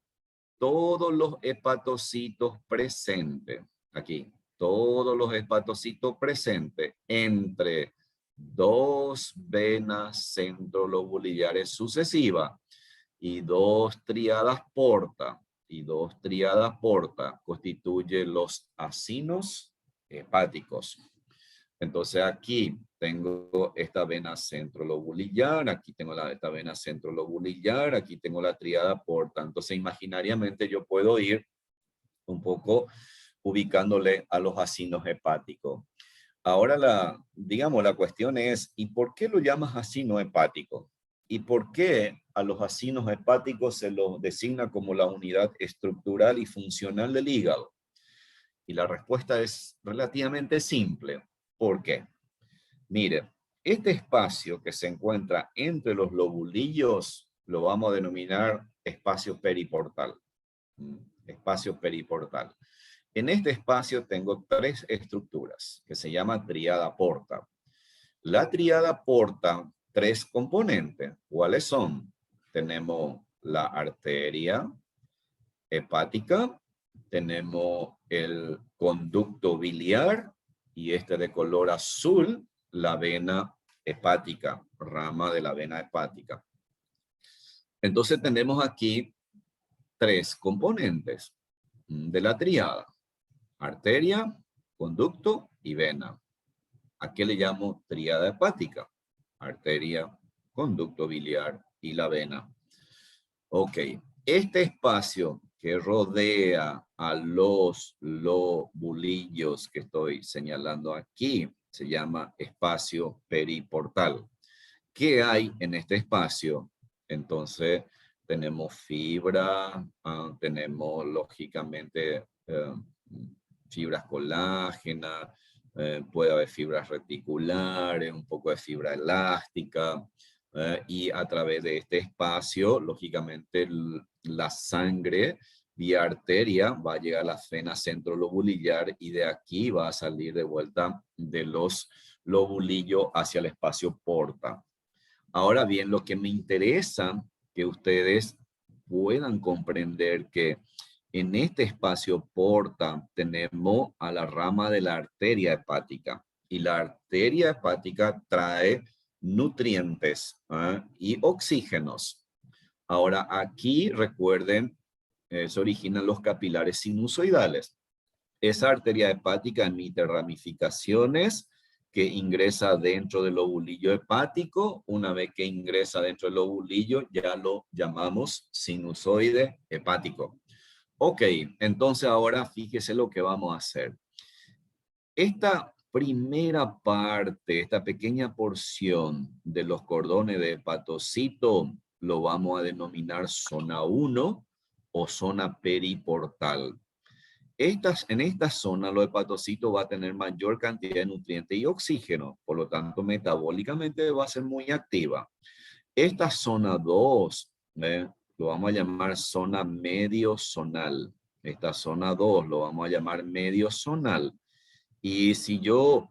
todos los hepatocitos presentes, aquí, todos los hepatocitos presentes entre dos venas centrolobulillares sucesivas y dos tríadas porta, constituyen los acinos hepáticos. Entonces aquí tengo esta vena centrolobulillar, aquí tengo esta vena centrolobulillar, aquí tengo la tríada porta. Entonces imaginariamente yo puedo ir un poco ubicándole a los acinos hepáticos. Ahora digamos, la cuestión es, ¿y por qué lo llamas acino hepático? ¿Y por qué a los acinos hepáticos se los designa como la unidad estructural y funcional del hígado? Y la respuesta es relativamente simple. ¿Por qué? Mire, este espacio que se encuentra entre los lobulillos lo vamos a denominar espacio periportal. Espacio periportal. En este espacio tengo tres estructuras que se llama tríada porta. La tríada porta tres componentes. ¿Cuáles son? Tenemos la arteria hepática, tenemos el conducto biliar y este de color azul, la vena hepática, rama de la vena hepática. Entonces tenemos aquí tres componentes de la tríada: arteria, conducto y vena. ¿A qué le llamo tríada hepática? Arteria, conducto biliar y la vena. Ok, este espacio que rodea a los lobulillos que estoy señalando aquí se llama espacio periportal. ¿Qué hay en este espacio? Entonces, tenemos fibra, tenemos lógicamente fibras colágenas, puede haber fibras reticulares, un poco de fibra elástica, y a través de este espacio, lógicamente, la sangre vía arteria va a llegar a la vena centrolobulillar y de aquí va a salir de vuelta de los lobulillos hacia el espacio porta. Ahora bien, lo que me interesa que ustedes puedan comprender que en este espacio porta tenemos a la rama de la arteria hepática y la arteria hepática trae nutrientes y oxígenos. Ahora aquí recuerden, se originan los capilares sinusoidales. Esa arteria hepática emite ramificaciones que ingresa dentro del lobulillo hepático. Una vez que ingresa dentro del lobulillo, ya lo llamamos sinusoide hepático. Ok, entonces ahora fíjese lo que vamos a hacer. Esta primera parte, esta pequeña porción de los cordones de hepatocito, lo vamos a denominar zona 1 o zona periportal. En esta zona, los hepatocitos va a tener mayor cantidad de nutrientes y oxígeno, por lo tanto, metabólicamente va a ser muy activa. Esta zona 2, lo vamos a llamar zona mediozonal. Esta zona 2 lo vamos a llamar mediozonal. Y si yo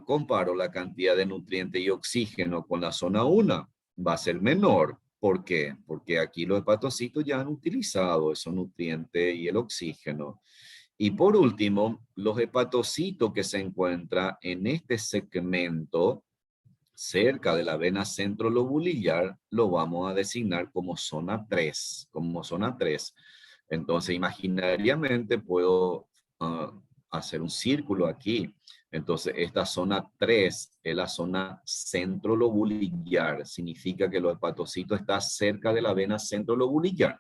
comparo la cantidad de nutrientes y oxígeno con la zona 1, va a ser menor. ¿Por qué? Porque aquí los hepatocitos ya han utilizado esos nutrientes y el oxígeno. Y por último, los hepatocitos que se encuentran en este segmento cerca de la vena centrolobulillar, lo vamos a designar como zona 3, como zona 3. Entonces, imaginariamente puedo hacer un círculo aquí. Entonces, esta zona 3 es la zona centrolobulillar. Significa que los hepatocitos están cerca de la vena centrolobulillar.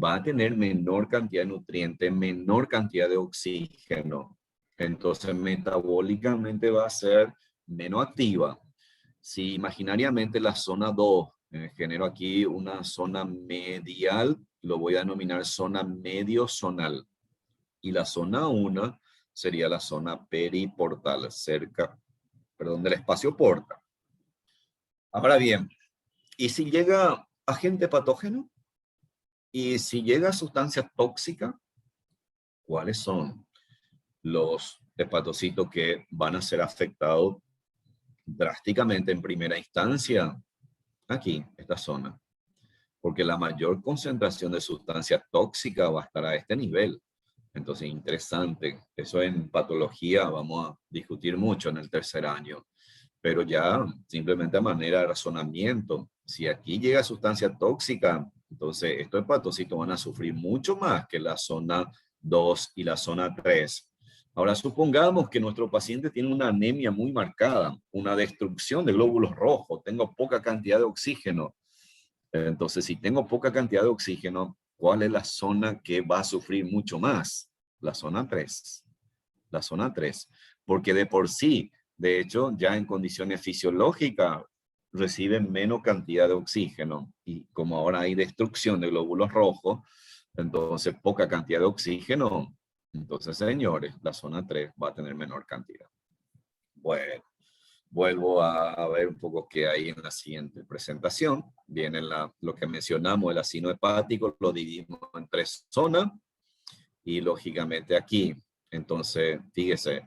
Va a tener menor cantidad de nutrientes, menor cantidad de oxígeno. Entonces, metabólicamente va a ser menos activa. Si imaginariamente la zona 2, genero aquí una zona medial, lo voy a denominar zona mediozonal. Y la zona 1 sería la zona periportal, cerca, perdón, del espacio porta. Ahora bien, ¿y si llega agente patógeno? ¿Y si llega sustancia tóxica? ¿Cuáles son los hepatocitos que van a ser afectados drásticamente en primera instancia? Aquí, esta zona. Porque la mayor concentración de sustancia tóxica va a estar a este nivel. Entonces, interesante. Eso en patología vamos a discutir mucho en el tercer año. Pero ya simplemente a manera de razonamiento, si aquí llega sustancia tóxica, entonces estos hepatocitos van a sufrir mucho más que la zona 2 y la zona 3. Ahora supongamos que nuestro paciente tiene una anemia muy marcada, una destrucción de glóbulos rojos, tengo poca cantidad de oxígeno. Entonces, si tengo poca cantidad de oxígeno, ¿cuál es la zona que va a sufrir mucho más? La zona 3. La zona 3. Porque de por sí, de hecho, ya en condiciones fisiológicas, reciben menos cantidad de oxígeno. Y como ahora hay destrucción de glóbulos rojos, entonces poca cantidad de oxígeno. Entonces, señores, la zona 3 va a tener menor cantidad. Bueno, vuelvo a ver un poco qué hay en la siguiente presentación. Viene lo que mencionamos, el ácido hepático, lo dividimos en 3 zonas. Y lógicamente aquí, entonces, fíjese,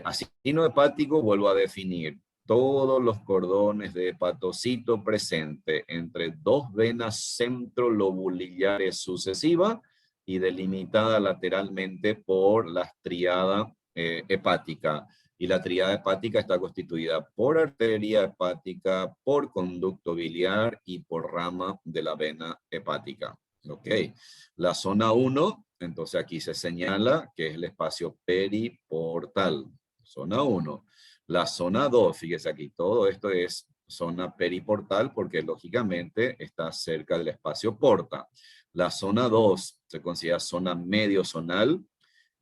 ácido hepático, vuelvo a definir todos los cordones de hepatocito presentes entre 2 venas centrolobulillares sucesivas y delimitada lateralmente por la triada hepática. Y la triada hepática está constituida por arteria hepática, por conducto biliar y por rama de la vena hepática. Ok, la zona 1, entonces aquí se señala que es el espacio periportal. zona 1. La zona 2, fíjese aquí, todo esto es zona periportal porque lógicamente está cerca del espacio porta. La zona 2 se considera zona mediozonal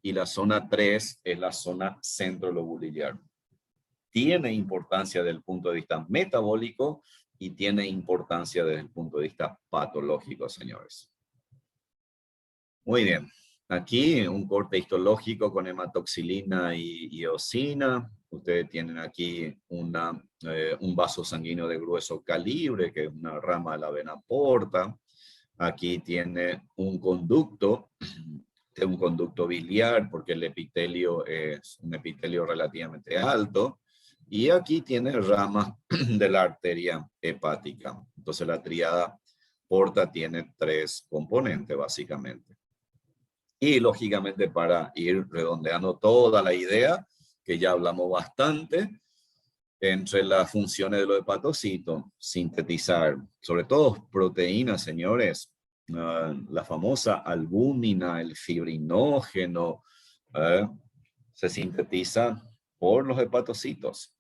y la zona 3 es la zona centrolobulillar. Tiene importancia desde el punto de vista metabólico y tiene importancia desde el punto de vista patológico, señores. Muy bien. Aquí un corte histológico con hematoxilina y eosina. Ustedes tienen aquí un vaso sanguíneo de grueso calibre, que es una rama de la vena porta. Aquí tiene un conducto biliar, porque el epitelio es un epitelio relativamente alto. Y aquí tiene ramas de la arteria hepática. Entonces la tríada porta tiene 3 componentes, básicamente. Y lógicamente, para ir redondeando toda la idea, que ya hablamos bastante, entre las funciones de los hepatocitos, sintetizar, sobre todo proteínas, señores, la famosa albúmina, el fibrinógeno, se sintetiza por los hepatocitos.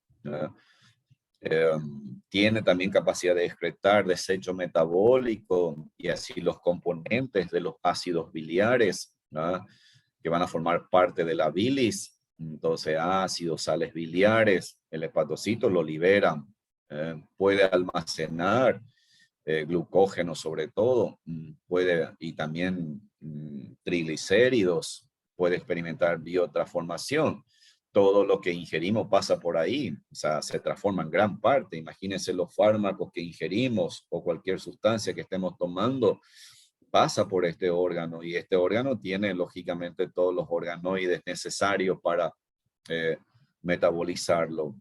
Tiene también capacidad de excretar desecho metabólico y así los componentes de los ácidos biliares, ¿no? Que van a formar parte de la bilis. Entonces, ácidos, sales biliares, el hepatocito lo libera, puede almacenar glucógeno sobre todo, puede, y también triglicéridos, puede experimentar biotransformación. Todo lo que ingerimos pasa por ahí, o sea, se transforma en gran parte. Imagínense los fármacos que ingerimos o cualquier sustancia que estemos tomando, pasa por este órgano, y este órgano tiene lógicamente todos los organoides necesarios para metabolizarlo.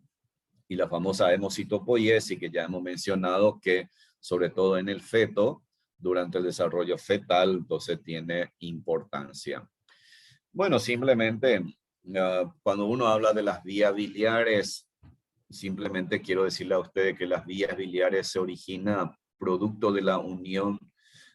Y la famosa hemocitopoiesis, que ya hemos mencionado, que sobre todo en el feto, durante el desarrollo fetal, entonces tiene importancia. Bueno, simplemente cuando uno habla de las vías biliares, simplemente quiero decirle a ustedes que las vías biliares se originan producto de la unión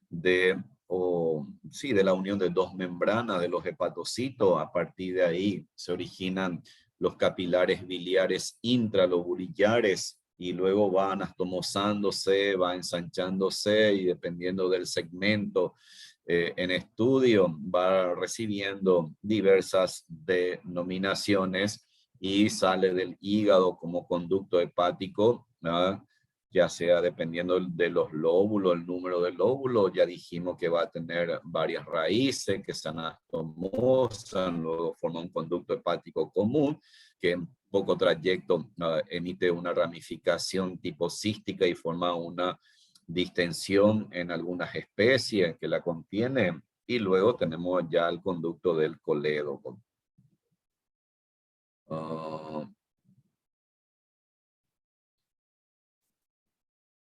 de la unión de 2 membranas de los hepatocitos. A partir de ahí se originan los capilares biliares intralobulillares y luego van anastomosándose, va ensanchándose, y dependiendo del segmento en estudio va recibiendo diversas denominaciones y sale del hígado como conducto hepático, ¿no? Ya sea dependiendo de los lóbulos, el número de lóbulos. Ya dijimos que va a tener varias raíces que se anastomosan, luego forma un conducto hepático común que en poco trayecto emite una ramificación tipo cística y forma una distensión en algunas especies que la contiene, y luego tenemos ya el conducto del colédoco.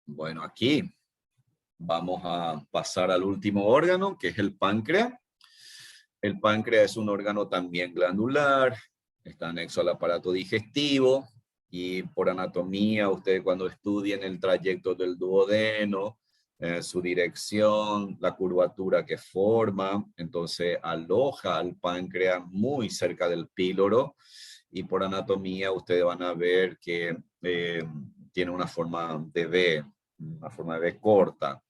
Bueno, aquí vamos a pasar al último órgano, que es el páncreas. El páncreas es un órgano también glandular, está anexo al aparato digestivo, y por anatomía, ustedes cuando estudien el trayecto del duodeno, su dirección, la curvatura que forma, entonces aloja al páncreas muy cerca del píloro, y por anatomía ustedes van a ver que tiene una forma de V corta.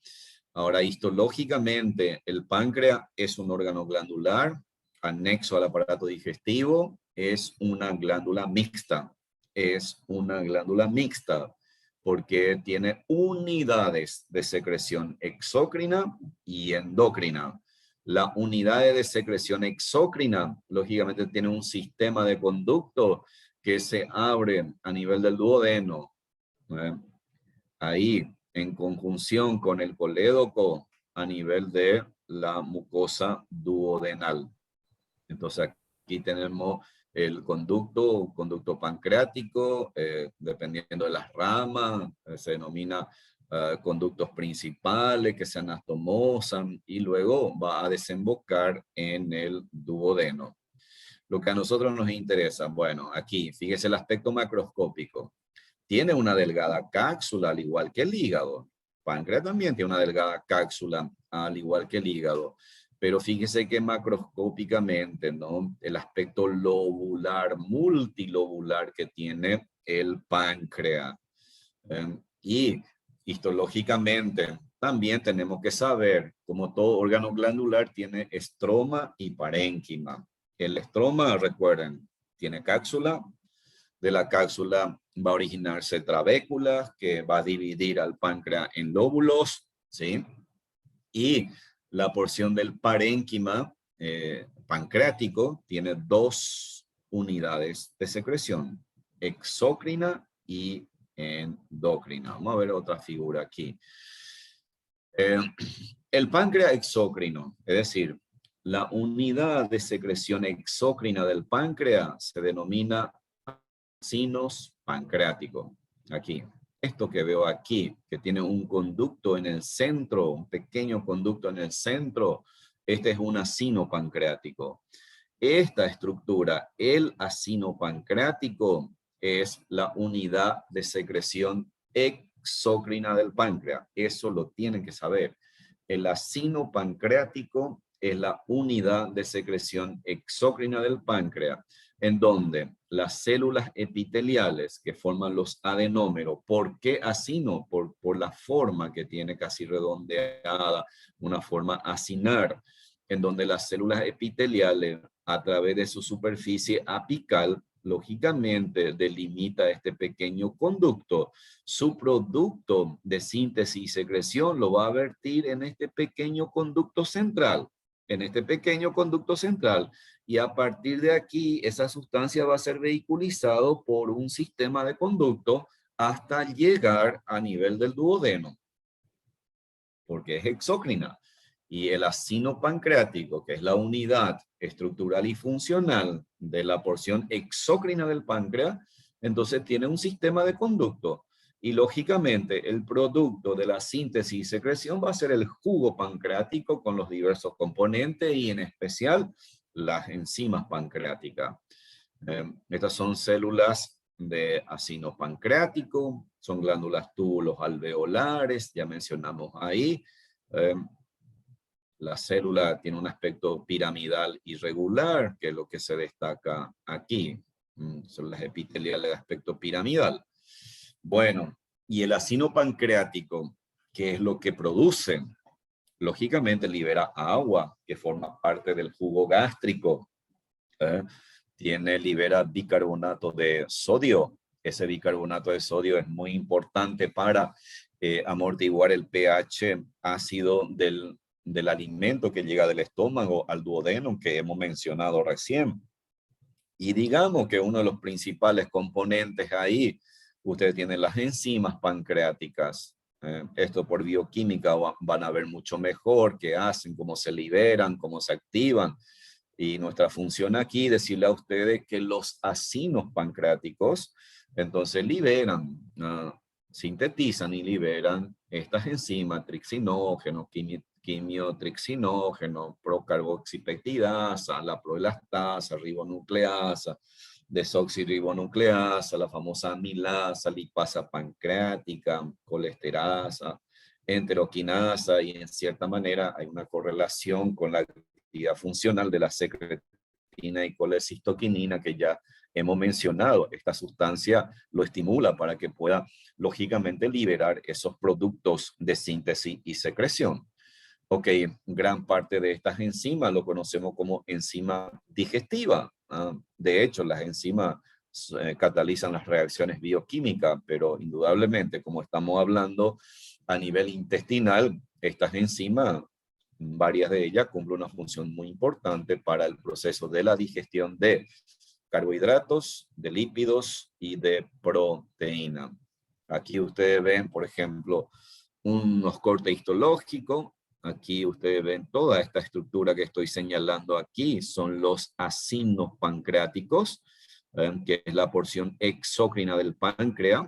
Ahora, histológicamente, el páncreas es un órgano glandular anexo al aparato digestivo, es una glándula mixta. Es una glándula mixta porque tiene unidades de secreción exócrina y endocrina. La unidad de secreción exócrina, lógicamente, tiene un sistema de conducto que se abre a nivel del duodeno. Ahí, en conjunción con el colédoco, a nivel de la mucosa duodenal. Entonces, aquí tenemos el conducto pancreático, dependiendo de las ramas, se denomina conductos principales que se anastomosan y luego va a desembocar en el duodeno. Lo que a nosotros nos interesa, bueno, aquí, fíjese el aspecto macroscópico. Tiene una delgada cápsula, al igual que el hígado. Páncreas también tiene una delgada cápsula, al igual que el hígado. pero fíjese que macroscópicamente, ¿no? El aspecto lobular, multilobular que tiene el páncreas. Y histológicamente también tenemos que saber, como todo órgano glandular, tiene estroma y parénquima. El estroma, recuerden, tiene cápsula. De la cápsula va a originarse trabéculas que va a dividir al páncreas en lóbulos, ¿sí? Y la porción del parénquima pancreático tiene dos unidades de secreción, exócrina y endocrina. Vamos a ver otra figura aquí. El páncreas exócrino, es decir, la unidad de secreción exócrina del páncreas se denomina acinos pancreático. Aquí, esto que veo aquí, que tiene un conducto en el centro, un pequeño conducto en el centro, este es un acino pancreático. Esta estructura, el acino pancreático, es la unidad de secreción exócrina del páncreas. Eso lo tienen que saber. El acino pancreático es la unidad de secreción exócrina del páncreas, en donde las células epiteliales que forman los adenómeros, ¿por qué acino? Por la forma que tiene, casi redondeada, una forma acinar, en donde las células epiteliales, a través de su superficie apical, lógicamente delimita este pequeño conducto. Su producto de síntesis y secreción lo va a vertir en este pequeño conducto central, y a partir de aquí esa sustancia va a ser vehiculizado por un sistema de conducto hasta llegar a nivel del duodeno, porque es exócrina. Y el acino pancreático, que es la unidad estructural y funcional de la porción exócrina del páncreas, entonces tiene un sistema de conducto. Y lógicamente el producto de la síntesis y secreción va a ser el jugo pancreático con los diversos componentes y en especial las enzimas pancreáticas. Estas son células de acino pancreático, son glándulas túbulos alveolares, ya mencionamos ahí. La célula tiene un aspecto piramidal irregular, que es lo que se destaca aquí. Son las epiteliales de aspecto piramidal. Bueno, y el acino pancreático, ¿qué es lo que produce? Lógicamente libera agua, que forma parte del jugo gástrico. Libera bicarbonato de sodio. Ese bicarbonato de sodio es muy importante para amortiguar el pH ácido del alimento que llega del estómago al duodeno, que hemos mencionado recién. Y digamos que uno de los principales componentes ahí, ustedes tienen las enzimas pancreáticas. Esto por bioquímica van a ver mucho mejor qué hacen, cómo se liberan, cómo se activan. Y nuestra función aquí es decirle a ustedes que los acinos pancreáticos entonces liberan, sintetizan y liberan estas enzimas, trixinógenos, quimiotrixinógeno, procarboxipeptidasa, la proelastasa, ribonucleasa, desoxirribonucleasa, la famosa amilasa, lipasa pancreática, colesterasa, enteroquinasa, y en cierta manera hay una correlación con la actividad funcional de la secretina y colecistoquinina que ya hemos mencionado. Esta sustancia lo estimula para que pueda lógicamente liberar esos productos de síntesis y secreción. Ok, gran parte de estas enzimas lo conocemos como enzima digestiva. De hecho, las enzimas catalizan las reacciones bioquímicas, pero indudablemente, como estamos hablando a nivel intestinal, estas enzimas, varias de ellas cumplen una función muy importante para el proceso de la digestión de carbohidratos, de lípidos y de proteína. Aquí ustedes ven, por ejemplo, unos cortes histológicos. Aquí ustedes ven toda esta estructura que estoy señalando aquí. Son los acinos pancreáticos, que es la porción exócrina del páncreas.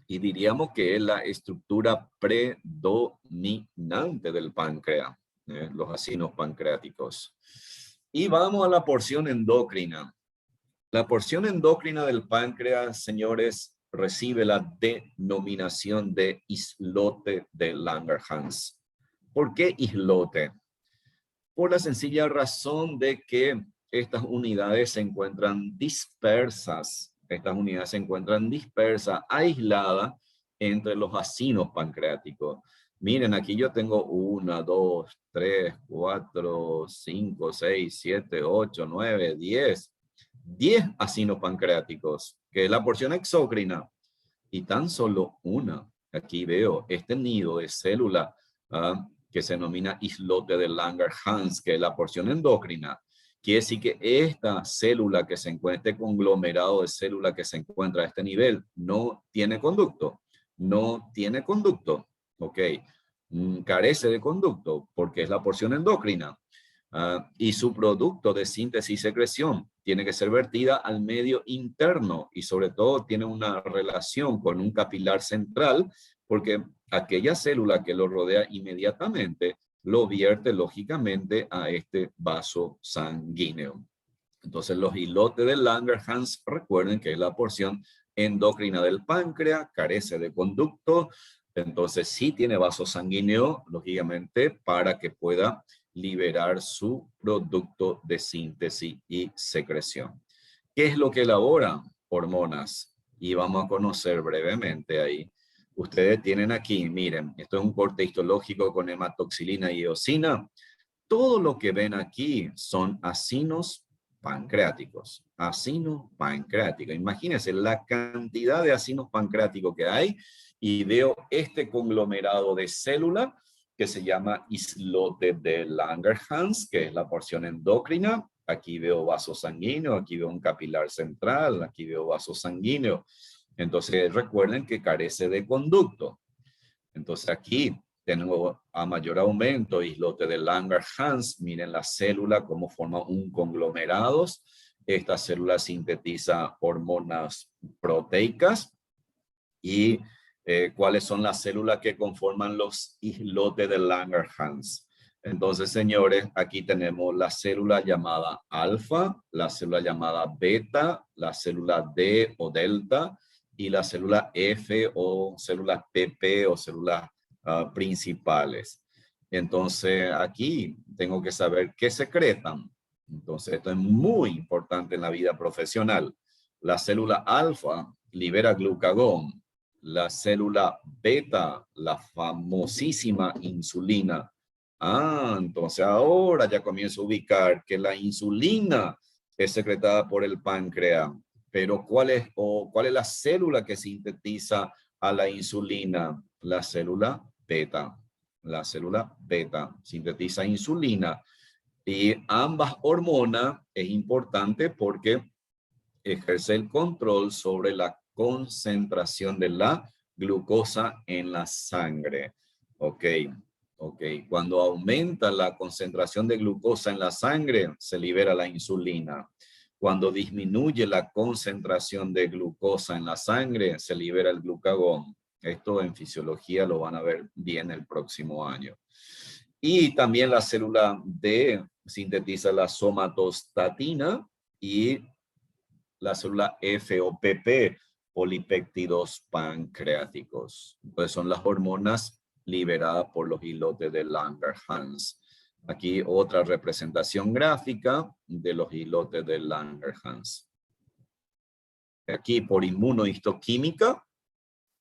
Y diríamos que es la estructura predominante del páncreas, los acinos pancreáticos. Y vamos a la porción endocrina. La porción endocrina del páncreas, señores, recibe la denominación de islote de Langerhans. ¿Por qué islote? por la sencilla razón de que estas unidades se encuentran dispersas. Estas unidades se encuentran dispersas, aisladas entre los acinos pancreáticos. Miren, aquí yo tengo 1, 2, 3, 4, 5, 6, 7, 8, 9, 10. 10 acinos pancreáticos, que es la porción exócrina, y tan solo una. Aquí veo este nido de célula que se denomina islote de Langerhans, que es la porción endocrina. Quiere decir que esta célula que se encuentra, este conglomerado de células que se encuentra a este nivel, no tiene conducto. No tiene conducto. Ok. Carece de conducto porque es la porción endocrina. Y su producto de síntesis y secreción tiene que ser vertida al medio interno y sobre todo tiene una relación con un capilar central porque aquella célula que lo rodea inmediatamente lo vierte lógicamente a este vaso sanguíneo. Entonces los islotes de Langerhans, recuerden que es la porción endocrina del páncreas, carece de conducto, entonces sí tiene vaso sanguíneo, lógicamente, para que pueda liberar su producto de síntesis y secreción. ¿Qué es lo que elabora? Hormonas. Y vamos a conocer brevemente ahí. Ustedes tienen aquí, miren, esto es un corte histológico con hematoxilina y eosina. Todo lo que ven aquí son acinos pancreáticos. Acinos pancreáticos. Imagínense la cantidad de acinos pancreáticos que hay y veo este conglomerado de células que se llama islote de Langerhans, que es la porción endocrina. Aquí veo vaso sanguíneo, aquí veo un capilar central, aquí veo vaso sanguíneo. Entonces recuerden que carece de conducto. Entonces aquí tengo a mayor aumento islote de Langerhans. Miren la célula cómo forma un conglomerado. Esta célula sintetiza hormonas proteicas y cuáles son las células que conforman los islotes de Langerhans. Entonces, señores, aquí tenemos la célula llamada alfa, la célula llamada beta, la célula D o delta y la célula F o células PP o células principales. Entonces, aquí tengo que saber qué secretan. Entonces, esto es muy importante en la vida profesional. La célula alfa libera glucagón. La célula beta, la famosísima insulina. Entonces ahora ya comienzo a ubicar que la insulina es secretada por el páncreas. Pero ¿cuál es la célula que sintetiza a la insulina? La célula beta. La célula beta sintetiza insulina. Y ambas hormonas es importante porque ejerce el control sobre la concentración de la glucosa en la sangre. Ok. Cuando aumenta la concentración de glucosa en la sangre, se libera la insulina. Cuando disminuye la concentración de glucosa en la sangre, se libera el glucagón. Esto en fisiología lo van a ver bien el próximo año. Y también la célula D sintetiza la somatostatina y la célula F o PP, polipéptidos pancreáticos. Pues son las hormonas liberadas por los islotes de Langerhans. Aquí otra representación gráfica de los islotes de Langerhans. Aquí por inmunohistoquímica,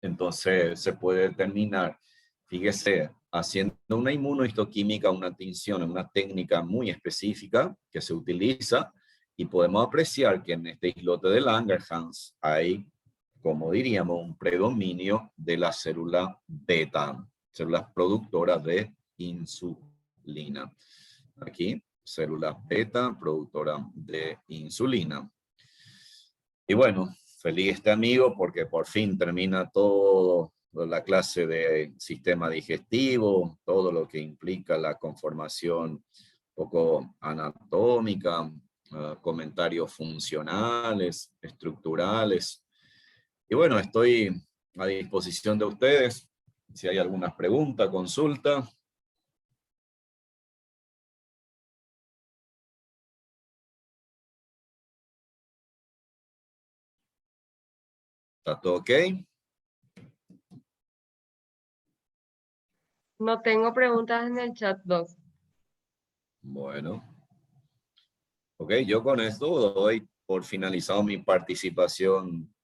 entonces se puede determinar, fíjese, haciendo una inmunohistoquímica, una tinción, una técnica muy específica que se utiliza y podemos apreciar que en este islote de Langerhans hay, como diríamos, un predominio de la célula beta, células productoras de insulina. Aquí, célula beta, productora de insulina. Y bueno, feliz este amigo porque por fin termina todo la clase de sistema digestivo, todo lo que implica la conformación un poco anatómica, comentarios funcionales, estructurales. Y bueno, estoy a disposición de ustedes. Si hay alguna pregunta, consulta. ¿Está todo ok? No tengo preguntas en el chat, Doc. Bueno, ok, yo con esto doy por finalizado mi participación